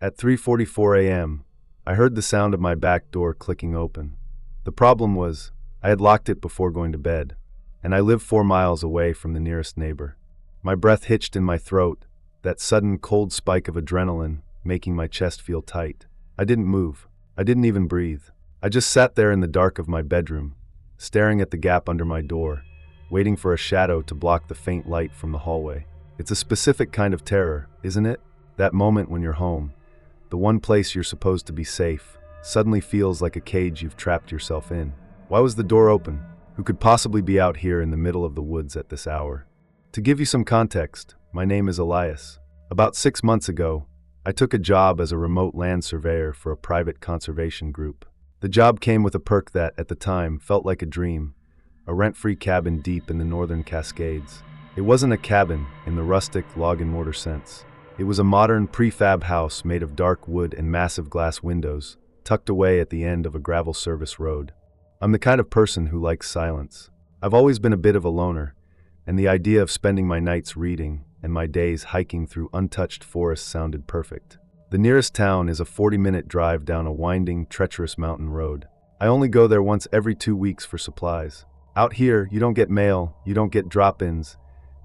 At 3:44 a.m., I heard the sound of my back door clicking open. The problem was, I had locked it before going to bed, and I lived 4 miles away from the nearest neighbor. My breath hitched in my throat, that sudden cold spike of adrenaline making my chest feel tight. I didn't move. I didn't even breathe. I just sat there in the dark of my bedroom, staring at the gap under my door, waiting for a shadow to block the faint light from the hallway. It's a specific kind of terror, isn't it? That moment when you're home, the one place you're supposed to be safe, suddenly feels like a cage you've trapped yourself in. Why was the door open? Who could possibly be out here in the middle of the woods at this hour? To give you some context, my name is Elias. About 6 months ago, I took a job as a remote land surveyor for a private conservation group. The job came with a perk that, at the time, felt like a dream, a rent-free cabin deep in the northern Cascades. It wasn't a cabin in the rustic log-and-mortar sense. It was a modern prefab house made of dark wood and massive glass windows, tucked away at the end of a gravel service road. I'm the kind of person who likes silence. I've always been a bit of a loner, and the idea of spending my nights reading and my days hiking through untouched forests sounded perfect. The nearest town is a 40-minute drive down a winding, treacherous mountain road. I only go there once every 2 weeks for supplies. Out here, you don't get mail, you don't get drop-ins,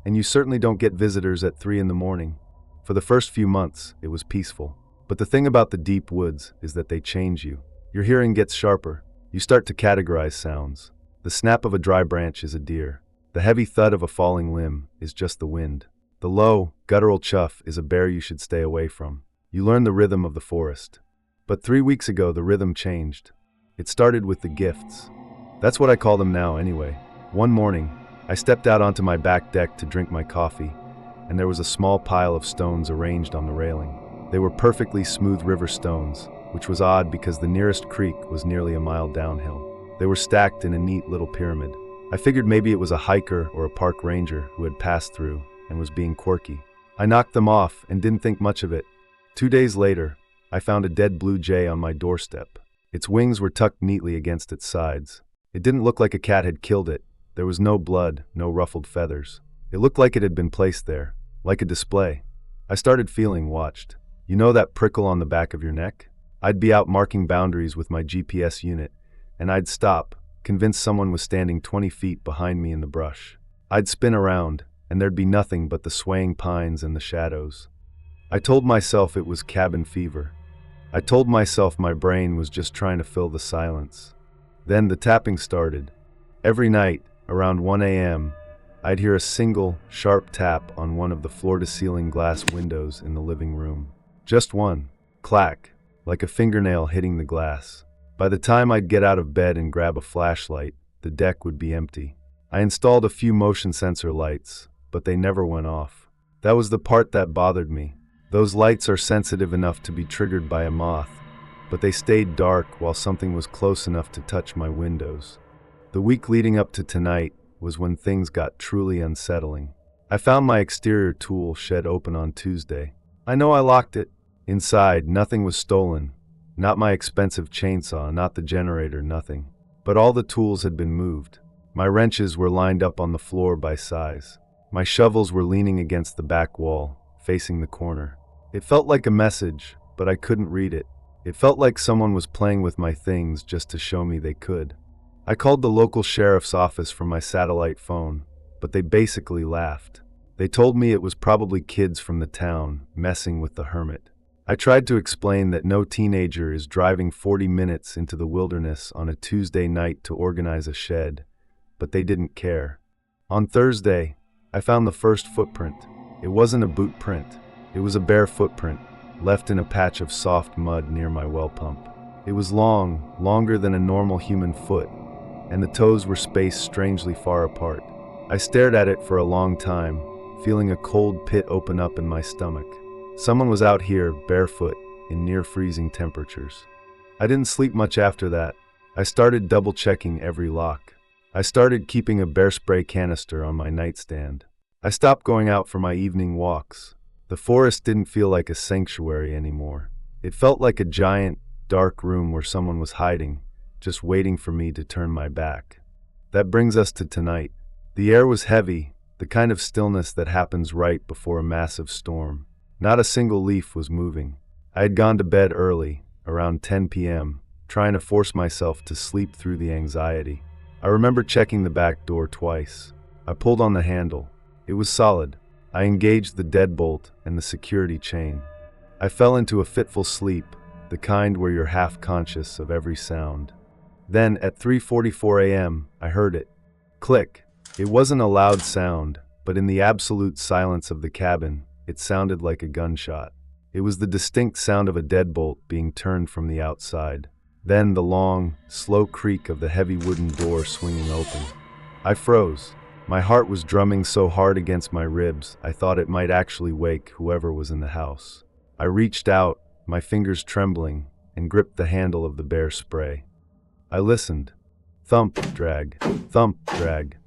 and you certainly don't get visitors at 3 in the morning. For the first few months, it was peaceful. But the thing about the deep woods is that they change you. Your hearing gets sharper. You start to categorize sounds. The snap of a dry branch is a deer. The heavy thud of a falling limb is just the wind. The low, guttural chuff is a bear you should stay away from. You learn the rhythm of the forest. But 3 weeks ago, the rhythm changed. It started with the gifts. That's what I call them now, anyway. One morning, I stepped out onto my back deck to drink my coffee, and there was a small pile of stones arranged on the railing. They were perfectly smooth river stones, which was odd because the nearest creek was nearly a mile downhill. They were stacked in a neat little pyramid. I figured maybe it was a hiker or a park ranger who had passed through and was being quirky. I knocked them off and didn't think much of it. 2 days later, I found a dead blue jay on my doorstep. Its wings were tucked neatly against its sides. It didn't look like a cat had killed it. There was no blood, no ruffled feathers. It looked like it had been placed there, like a display. I started feeling watched. You know that prickle on the back of your neck? I'd be out marking boundaries with my GPS unit, and I'd stop, convinced someone was standing 20 feet behind me in the brush. I'd spin around, and there'd be nothing but the swaying pines and the shadows. I told myself it was cabin fever. I told myself my brain was just trying to fill the silence. Then the tapping started. Every night, around 1 a.m., I'd hear a single, sharp tap on one of the floor-to-ceiling glass windows in the living room. Just one. Clack, like a fingernail hitting the glass. By the time I'd get out of bed and grab a flashlight, the deck would be empty. I installed a few motion sensor lights, but they never went off. That was the part that bothered me. Those lights are sensitive enough to be triggered by a moth, but they stayed dark while something was close enough to touch my windows. The week leading up to tonight was when things got truly unsettling. I found my exterior tool shed open on Tuesday. I know I locked it. Inside, nothing was stolen. Not my expensive chainsaw, not the generator, nothing. But all the tools had been moved. My wrenches were lined up on the floor by size. My shovels were leaning against the back wall, facing the corner. It felt like a message, but I couldn't read it. It felt like someone was playing with my things just to show me they could. I called the local sheriff's office from my satellite phone, but they basically laughed. They told me it was probably kids from the town messing with the hermit. I tried to explain that no teenager is driving 40 minutes into the wilderness on a Tuesday night to organize a shed, but they didn't care. On Thursday, I found the first footprint. It wasn't a boot print. It was a bare footprint, left in a patch of soft mud near my well pump. It was long, longer than a normal human foot, and the toes were spaced strangely far apart. I stared at it for a long time, feeling a cold pit open up in my stomach. Someone was out here, barefoot, in near-freezing temperatures. I didn't sleep much after that. I started double-checking every lock. I started keeping a bear spray canister on my nightstand. I stopped going out for my evening walks. The forest didn't feel like a sanctuary anymore. It felt like a giant, dark room where someone was hiding, just waiting for me to turn my back. That brings us to tonight. The air was heavy, the kind of stillness that happens right before a massive storm. Not a single leaf was moving. I had gone to bed early, around 10 p.m., trying to force myself to sleep through the anxiety. I remember checking the back door twice. I pulled on the handle. It was solid. I engaged the deadbolt and the security chain. I fell into a fitful sleep, the kind where you're half conscious of every sound. Then, at 3:44 a.m., I heard it. Click. It wasn't a loud sound, but in the absolute silence of the cabin, it sounded like a gunshot. It was the distinct sound of a deadbolt being turned from the outside. Then the long, slow creak of the heavy wooden door swinging open. I froze. My heart was drumming so hard against my ribs, I thought it might actually wake whoever was in the house. I reached out, my fingers trembling, and gripped the handle of the bear spray. I listened. Thump, drag, thump, drag.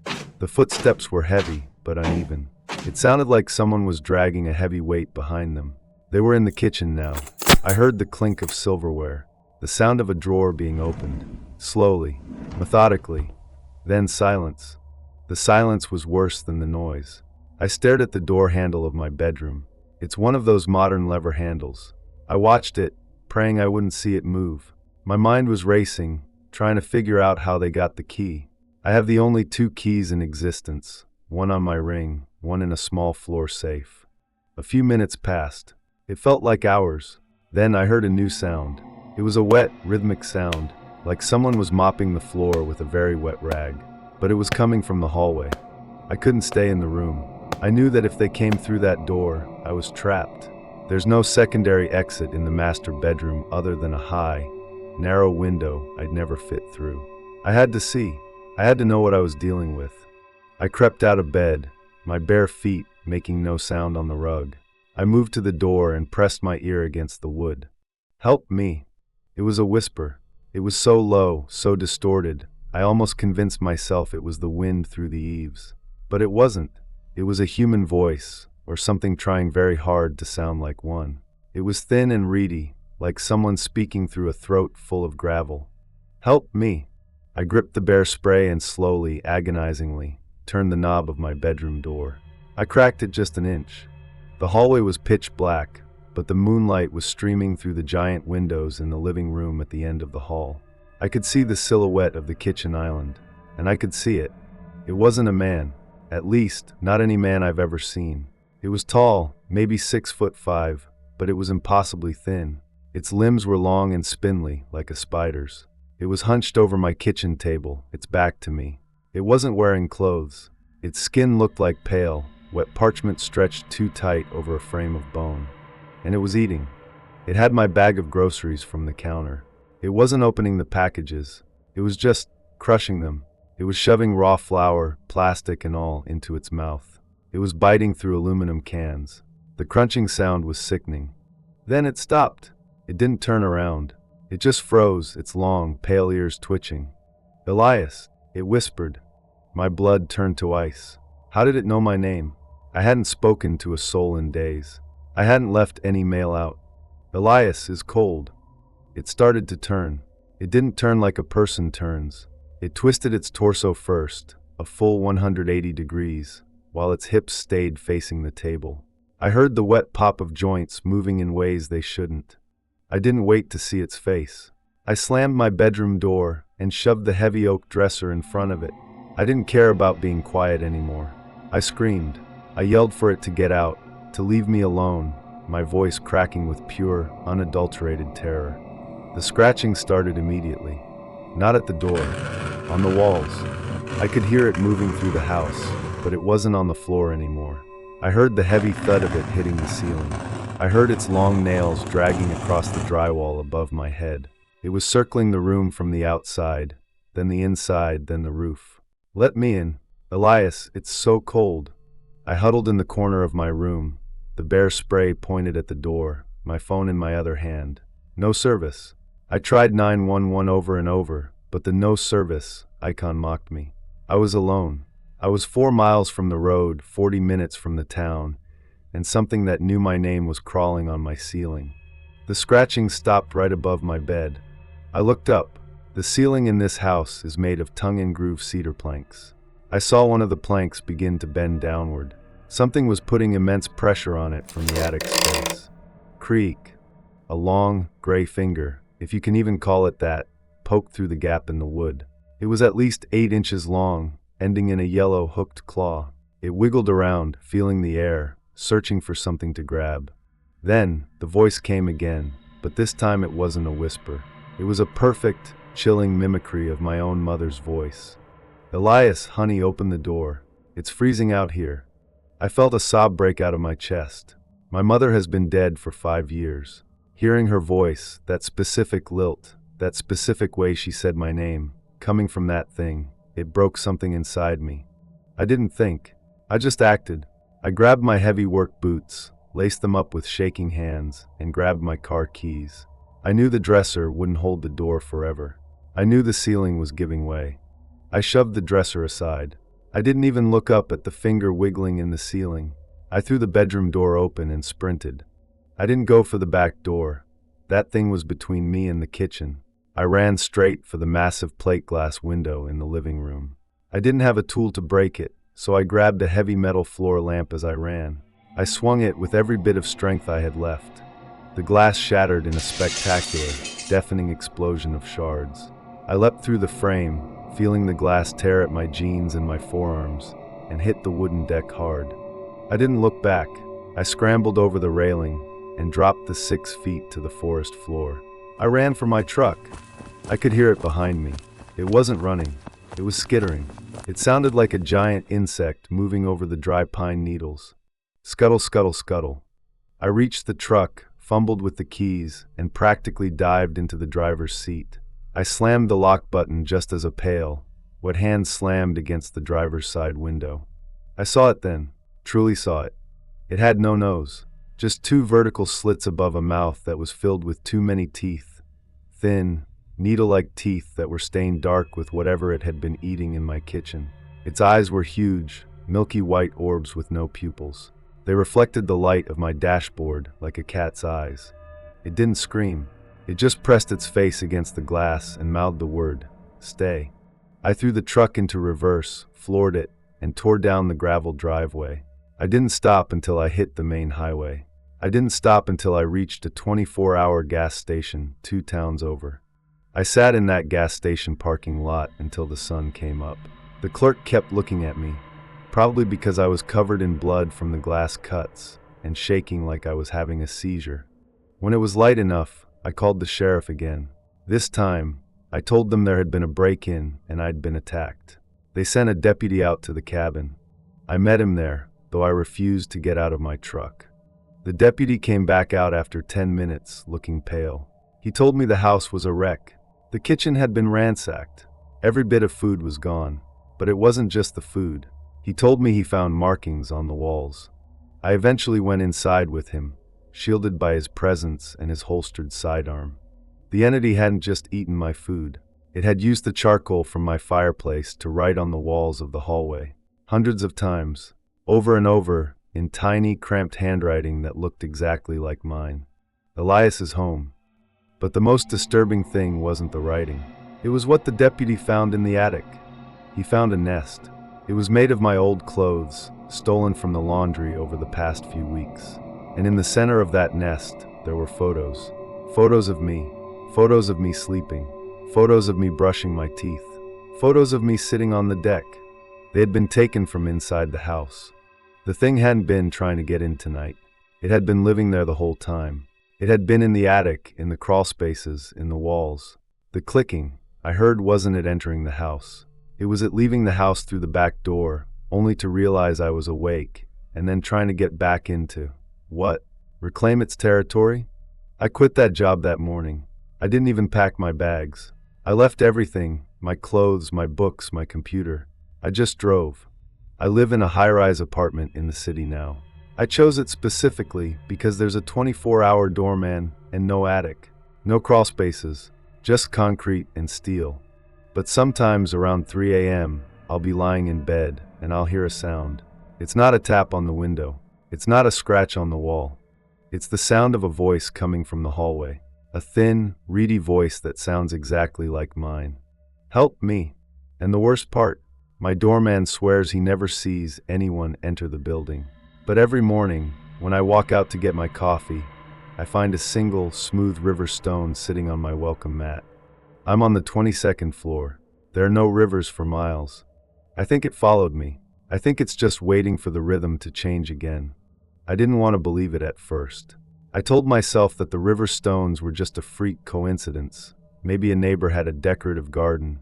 The footsteps were heavy, but uneven. It sounded like someone was dragging a heavy weight behind them. They were in the kitchen now. I heard the clink of silverware, the sound of a drawer being opened, slowly, methodically, then silence. The silence was worse than the noise. I stared at the door handle of my bedroom. It's one of those modern lever handles. I watched it, praying I wouldn't see it move. My mind was racing, trying to figure out how they got the key. I have the only 2 keys in existence, one on my ring, one in a small floor safe. A few minutes passed. It felt like hours. Then I heard a new sound. It was a wet, rhythmic sound, like someone was mopping the floor with a very wet rag. But it was coming from the hallway. I couldn't stay in the room. I knew that if they came through that door, I was trapped. There's no secondary exit in the master bedroom other than a high, narrow window I'd never fit through. I had to see. I had to know what I was dealing with. I crept out of bed, my bare feet making no sound on the rug. I moved to the door and pressed my ear against the wood. Help me. It was a whisper. It was so low, so distorted, I almost convinced myself it was the wind through the eaves. But it wasn't. It was a human voice, or something trying very hard to sound like one. It was thin and reedy, like someone speaking through a throat full of gravel. Help me. I gripped the bear spray and slowly, agonizingly, turned the knob of my bedroom door. I cracked it just an inch. The hallway was pitch black, but the moonlight was streaming through the giant windows in the living room at the end of the hall. I could see the silhouette of the kitchen island, and I could see it. It wasn't a man, at least not any man I've ever seen. It was tall, maybe 6'5", but it was impossibly thin. Its limbs were long and spindly, like a spider's. It was hunched over my kitchen table, its back to me. It wasn't wearing clothes. Its skin looked like pale, wet parchment stretched too tight over a frame of bone. And it was eating. It had my bag of groceries from the counter. It wasn't opening the packages. It was just crushing them. It was shoving raw flour, plastic and all, into its mouth. It was biting through aluminum cans. The crunching sound was sickening. Then it stopped. It didn't turn around. It just froze, its long, pale ears twitching. Elias, it whispered. My blood turned to ice. How did it know my name? I hadn't spoken to a soul in days. I hadn't left any mail out. Elias is cold. It started to turn. It didn't turn like a person turns. It twisted its torso first, a full 180 degrees, while its hips stayed facing the table. I heard the wet pop of joints moving in ways they shouldn't. I didn't wait to see its face. I slammed my bedroom door and shoved the heavy oak dresser in front of it. I didn't care about being quiet anymore. I screamed. I yelled for it to get out, to leave me alone, my voice cracking with pure, unadulterated terror. The scratching started immediately. Not at the door, on the walls. I could hear it moving through the house, but it wasn't on the floor anymore. I heard the heavy thud of it hitting the ceiling. I heard its long nails dragging across the drywall above my head. It was circling the room from the outside, then the inside, then the roof. Let me in. Elias, it's so cold. I huddled in the corner of my room, the bear spray pointed at the door, my phone in my other hand. No service. I tried 911 over and over, but the no service icon mocked me. I was alone. I was 4 miles from the road, 40 minutes from the town, and something that knew my name was crawling on my ceiling. The scratching stopped right above my bed. I looked up. The ceiling in this house is made of tongue-and-groove cedar planks. I saw one of the planks begin to bend downward. Something was putting immense pressure on it from the attic space. Creak. A long, gray finger, if you can even call it that, poked through the gap in the wood. It was at least 8 inches long, ending in a yellow hooked claw. It wiggled around, feeling the air, searching for something to grab. Then, the voice came again, but this time it wasn't a whisper. It was a perfect, chilling mimicry of my own mother's voice. "Elias, honey, open the door. It's freezing out here." I felt a sob break out of my chest. My mother has been dead for 5 years. Hearing her voice, that specific lilt, that specific way she said my name, coming from that thing, it broke something inside me. I didn't think. I just acted. I grabbed my heavy work boots, laced them up with shaking hands, and grabbed my car keys. I knew the dresser wouldn't hold the door forever. I knew the ceiling was giving way. I shoved the dresser aside. I didn't even look up at the finger wiggling in the ceiling. I threw the bedroom door open and sprinted. I didn't go for the back door. That thing was between me and the kitchen. I ran straight for the massive plate glass window in the living room. I didn't have a tool to break it, so I grabbed a heavy metal floor lamp as I ran. I swung it with every bit of strength I had left. The glass shattered in a spectacular, deafening explosion of shards. I leapt through the frame, feeling the glass tear at my jeans and my forearms, and hit the wooden deck hard. I didn't look back. I scrambled over the railing and dropped the 6 feet to the forest floor. I ran for my truck. I could hear it behind me. It wasn't running. It was skittering. It sounded like a giant insect moving over the dry pine needles. Scuttle, scuttle, scuttle. I reached the truck, fumbled with the keys, and practically dived into the driver's seat. I slammed the lock button just as a pail, wet hand slammed against the driver's side window. I saw it then, truly saw it. It had no nose, just 2 vertical slits above a mouth that was filled with too many teeth, thin, needle-like teeth that were stained dark with whatever it had been eating in my kitchen. Its eyes were huge, milky white orbs with no pupils. They reflected the light of my dashboard like a cat's eyes. It didn't scream. It just pressed its face against the glass and mouthed the word, "Stay." I threw the truck into reverse, floored it, and tore down the gravel driveway. I didn't stop until I hit the main highway. I didn't stop until I reached a 24-hour gas station 2 towns over. I sat in that gas station parking lot until the sun came up. The clerk kept looking at me, probably because I was covered in blood from the glass cuts and shaking like I was having a seizure. When it was light enough, I called the sheriff again. This time, I told them there had been a break-in and I'd been attacked. They sent a deputy out to the cabin. I met him there, though I refused to get out of my truck. The deputy came back out after 10 minutes, looking pale. He told me the house was a wreck. The kitchen had been ransacked. Every bit of food was gone. But it wasn't just the food. He told me he found markings on the walls. I eventually went inside with him, shielded by his presence and his holstered sidearm. The entity hadn't just eaten my food. It had used the charcoal from my fireplace to write on the walls of the hallway. Hundreds of times, over and over, in tiny, cramped handwriting that looked exactly like mine. Elias is home. But the most disturbing thing wasn't the writing. It was what the deputy found in the attic. He found a nest. It was made of my old clothes, stolen from the laundry over the past few weeks. And in the center of that nest, there were photos. Photos of me sleeping, photos of me brushing my teeth, photos of me sitting on the deck. They had been taken from inside the house. The thing hadn't been trying to get in tonight. It had been living there the whole time. It had been in the attic, in the crawl spaces, in the walls. The clicking, I heard, wasn't it entering the house. It was it leaving the house through the back door, only to realize I was awake, and then trying to get back into, what? Reclaim its territory? I quit that job that morning. I didn't even pack my bags. I left everything, my clothes, my books, my computer. I just drove. I live in a high-rise apartment in the city now. I chose it specifically because there's a 24-hour doorman and no attic. No crawl spaces, just concrete and steel. But sometimes around 3 a.m., I'll be lying in bed and I'll hear a sound. It's not a tap on the window. It's not a scratch on the wall. It's the sound of a voice coming from the hallway. A thin, reedy voice that sounds exactly like mine. Help me. And the worst part, my doorman swears he never sees anyone enter the building. But every morning, when I walk out to get my coffee, I find a single, smooth river stone sitting on my welcome mat. I'm on the 22nd floor. There are no rivers for miles. I think it followed me. I think it's just waiting for the rhythm to change again. I didn't want to believe it at first. I told myself that the river stones were just a freak coincidence. Maybe a neighbor had a decorative garden,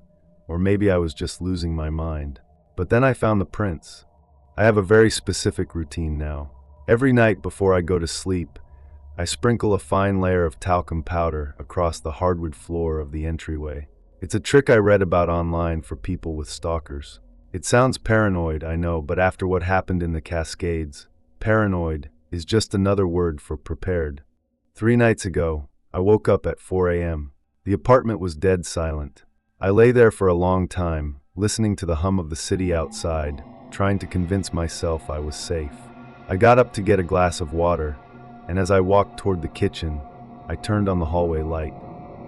or maybe I was just losing my mind. But then I found the prints. I have a very specific routine now. Every night before I go to sleep, I sprinkle a fine layer of talcum powder across the hardwood floor of the entryway. It's a trick I read about online for people with stalkers. It sounds paranoid, I know, but after what happened in the Cascades, paranoid is just another word for prepared. 3 nights ago, I woke up at 4 a.m. The apartment was dead silent. I lay there for a long time, listening to the hum of the city outside, trying to convince myself I was safe. I got up to get a glass of water, and as I walked toward the kitchen, I turned on the hallway light.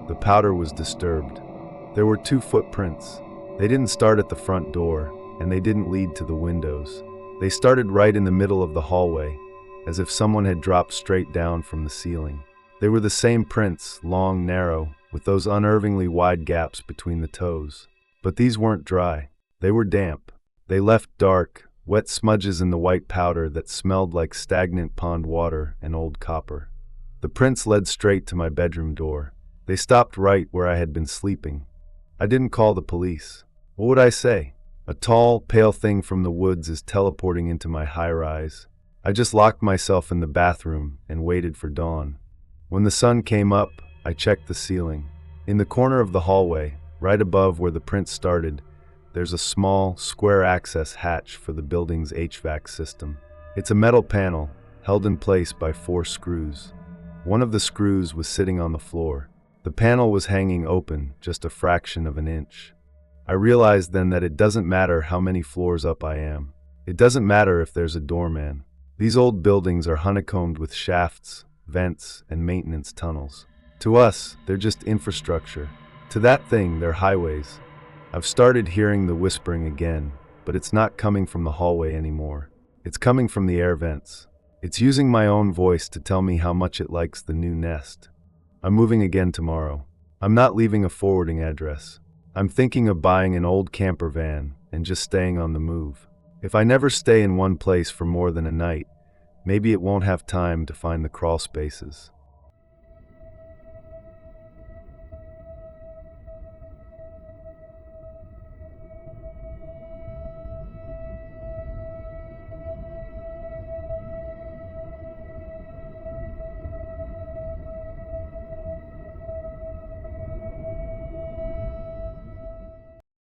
The powder was disturbed. There were 2 footprints. They didn't start at the front door, and they didn't lead to the windows. They started right in the middle of the hallway, as if someone had dropped straight down from the ceiling. They were the same prints, long, narrow, with those unnervingly wide gaps between the toes. But these weren't dry. They were damp. They left dark, wet smudges in the white powder that smelled like stagnant pond water and old copper. The prints led straight to my bedroom door. They stopped right where I had been sleeping. I didn't call the police. What would I say? A tall, pale thing from the woods is teleporting into my high-rise. I just locked myself in the bathroom and waited for dawn. When the sun came up, I checked the ceiling. In the corner of the hallway, right above where the prints started, there's a small, square access hatch for the building's HVAC system. It's a metal panel, held in place by 4 screws. One of the screws was sitting on the floor. The panel was hanging open, just a fraction of an inch. I realized then that it doesn't matter how many floors up I am. It doesn't matter if there's a doorman. These old buildings are honeycombed with shafts, vents, and maintenance tunnels. To us, they're just infrastructure. To that thing, they're highways. I've started hearing the whispering again, but it's not coming from the hallway anymore. It's coming from the air vents. It's using my own voice to tell me how much it likes the new nest. I'm moving again tomorrow. I'm not leaving a forwarding address. I'm thinking of buying an old camper van and just staying on the move. If I never stay in one place for more than a night, maybe it won't have time to find the crawl spaces.